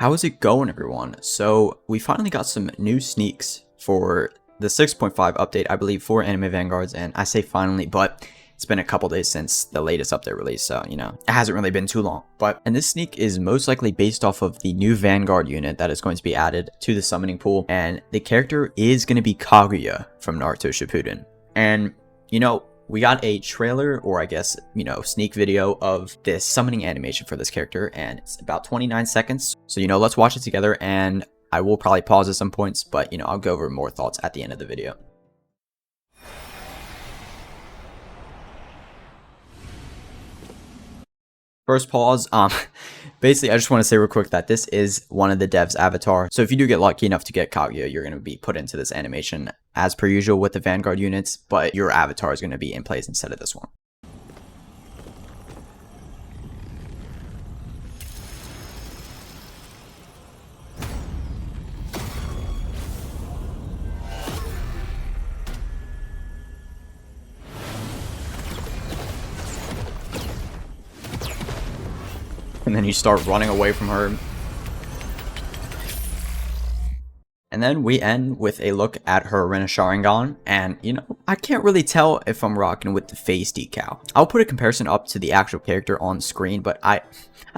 How's it going, everyone? So we finally got some new sneaks for the 6.5 update, I believe, for Anime Vanguards, and I say finally, but it's been a couple days since the latest update release, so it hasn't really been too long. And this sneak is most likely based off of the new Vanguard unit that is going to be added to the summoning pool, and the character is going to be Kaguya from Naruto Shippuden. And we got a trailer, or I guess, sneak video of this summoning animation for this character, and it's about 29 seconds. So, let's watch it together, and I will probably pause at some points, but, I'll go over more thoughts at the end of the video. First pause, basically, I just want to say real quick that this is one of the devs' avatar. So if you do get lucky enough to get Kaguya, you're going to be put into this animation as per usual with the Vanguard units, but your avatar is going to be in place instead of this one. And then you start running away from her. And then we end with a look at her Arena Sharingan, and I can't really tell if I'm rocking with the face decal. I'll put a comparison up to the actual character on screen, but I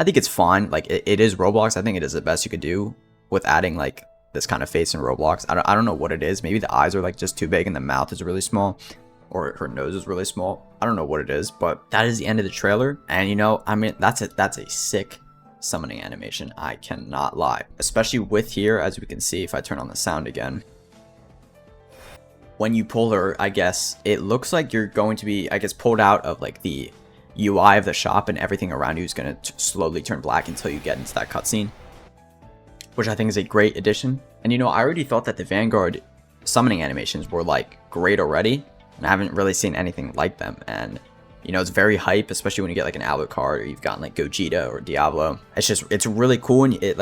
think it's fine. Like, it is Roblox. I think it is the best you could do with adding like this kind of face in Roblox. I don't know what it is. Maybe the eyes are like just too big and the mouth is really small, or her nose is really small. I don't know what it is, but that is the end of the trailer. And I mean, that's a sick summoning animation, I cannot lie. Especially with here, as we can see, if I turn on the sound again. When you pull her, I guess, it looks like you're going to be, I guess, pulled out of like the UI of the shop, and everything around you is going to slowly turn black until you get into that cutscene, which I think is a great addition. And I already thought that the Vanguard summoning animations were like great already, and I haven't really seen anything like them. And it's very hype, especially when you get like an Alucard, or you've gotten like Gogeta or Diablo. It's really cool, and it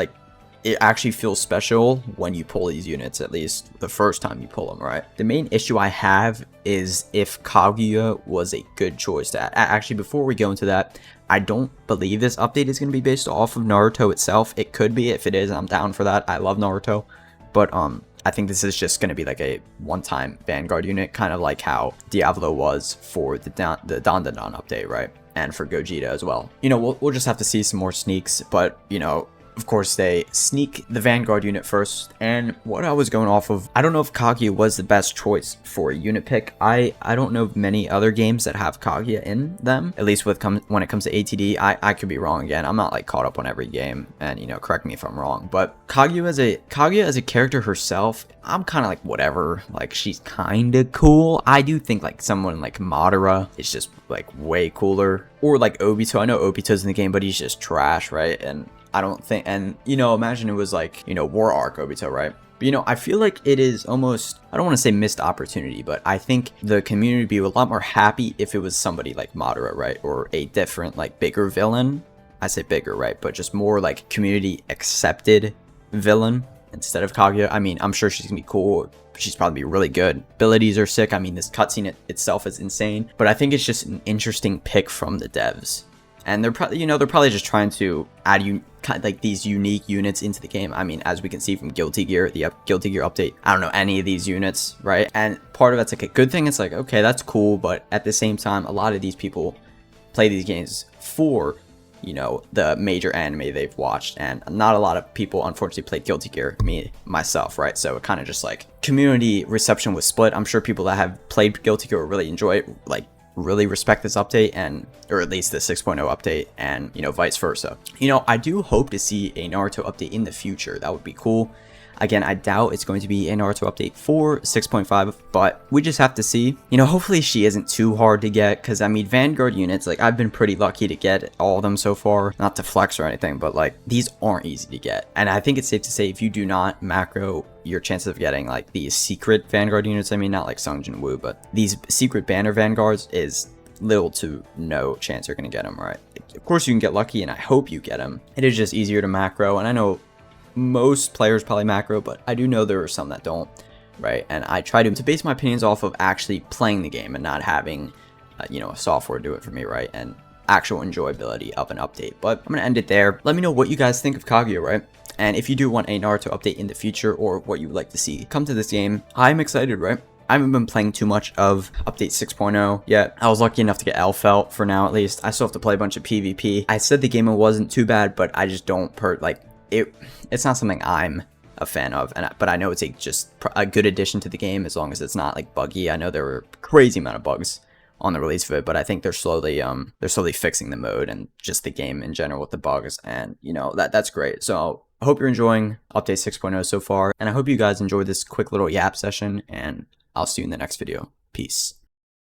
actually feels special when you pull these units, at least the first time you pull them, right? The main issue I have is if Kaguya was a good choice to add. Actually, before we go into that, I don't believe this update is going to be based off of Naruto itself. It could be. If it is, I'm down for that. I love Naruto, but I think this is just going to be like a one-time Vanguard unit, kind of like how Diablo was for the Dandadan update, right? And for Gogeta as well. We'll just have to see some more sneaks, but, of course, they sneak the Vanguard unit first. And what I was going off of, I don't know if Kaguya was the best choice for a unit pick. I don't know of many other games that have Kaguya in them, at least when it comes to ATD. I could be wrong again. I'm not like caught up on every game, and correct me if I'm wrong. But Kaguya as a character herself, I'm kind of like whatever. Like, she's kind of cool. I do think like someone like Madara is just like way cooler, or like Obito. I know Obito's in the game, but he's just trash, right? And I don't think, and imagine it was like, War Arc Obito, right? But I feel like it is almost, I don't want to say missed opportunity, but I think the community would be a lot more happy if it was somebody like Madara, right? Or a different, like, bigger villain. I say bigger, right? But just more like community accepted villain instead of Kaguya. I mean, I'm sure she's gonna be cool. She's probably really good. Abilities are sick. I mean, this cutscene itself is insane. But I think it's just an interesting pick from the devs. And they're probably, they're probably just trying to add kind of like these unique units into the game. I mean, as we can see from Guilty Gear, the Guilty Gear update, I don't know any of these units, right? And part of that's like a good thing. It's like, okay, that's cool. But at the same time, a lot of these people play these games for, the major anime they've watched. And not a lot of people, unfortunately, played Guilty Gear, myself, right? So it kind of just like community reception was split. I'm sure people that have played Guilty Gear really enjoy it, like, really respect this update, or at least the 6.0 update, and vice versa. I do hope to see a Naruto update in the future. That would be cool. Again, I doubt it's going to be a Naruto update for 6.5, but we just have to see. Hopefully she isn't too hard to get, because I mean, Vanguard units, like, I've been pretty lucky to get all of them so far. Not to flex or anything, but like, these aren't easy to get. And I think it's safe to say, if you do not macro your chances of getting like these secret Vanguard units, I mean, not like Sungjin Woo, but these secret banner Vanguards, is little to no chance you're going to get them, right? Of course you can get lucky, and I hope you get them. It is just easier to macro, and I know most players probably macro, but I do know there are some that don't, right? And I try to base my opinions off of actually playing the game and not having a software do it for me, right? And actual enjoyability of an update. But I'm gonna end it there. Let me know what you guys think of Kaguya, right? And if you do want a Naruto update in the future, or what you would like to see come to this game, I'm excited, right? I haven't been playing too much of update 6.0 yet. I was lucky enough to get L-Felt for now, at least. I still have to play a bunch of PvP. I said the game wasn't too bad, but I just don't it's not something I'm a fan of, but I know it's just a good addition to the game as long as it's not like buggy. I know there were a crazy amount of bugs on the release of it, but I think they're slowly fixing the mode and just the game in general with the bugs, and you know, that's great. So I hope you're enjoying update 6.0 so far, and I hope you guys enjoyed this quick little yap session, and I'll see you in the next video. Peace.